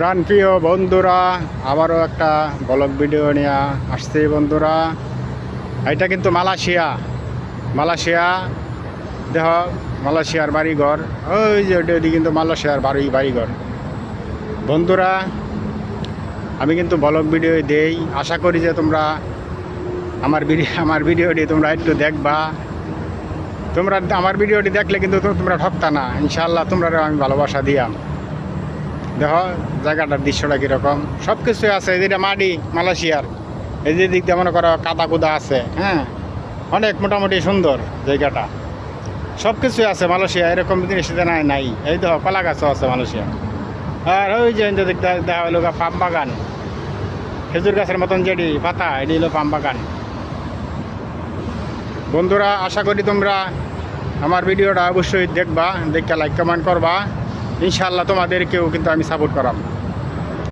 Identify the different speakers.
Speaker 1: প্রাণপ্রিয় বন্ধুরা, আবারও একটা ব্লগ ভিডিও নিয়ে আসছে বন্ধুরা। এটা কিন্তু মালয়েশিয়া দেখ, মালয়েশিয়ার বাড়িঘর, ওই যে ওটি কিন্তু মালয়েশিয়ার বাড়িঘর। বন্ধুরা, আমি কিন্তু ব্লগ ভিডিও দেই, আশা করি যে তোমরা আমার ভিডিওটি তোমরা একটু দেখবা। তোমরা আমার ভিডিওটি দেখলে কিন্তু তোমরা ঠকতা না, ইনশাআল্লাহ তোমরা আমি ভালোবাসা দিয়াম। দেখো জায়গাটার দৃশ্যটা কীরকম, সব কিছু আছে। যেটা মাটি মালয়েশিয়ার, এই যে দিক দিয়ে মনে করো কাদা কুদা আছে, হ্যাঁ, অনেক মোটামুটি সুন্দর জায়গাটা, সব কিছুই আছে মালয়েশিয়া। এরকম জিনিস নাই। এই দেখো কলা গাছও আছে মালয়েশিয়া। আর ওই যে দেখা হলো পাম বাগান, খেজুর গাছের মতন যেটি পাতা, এটি হলো পাম বাগান। বন্ধুরা, আশা করি তোমরা আমার ভিডিওটা অবশ্যই দেখবা, দেখে লাইক কমেন্ট করবা। ইনশাআল্লাহ তোমাদেরকেও কিন্তু আমি সাপোর্ট করাম।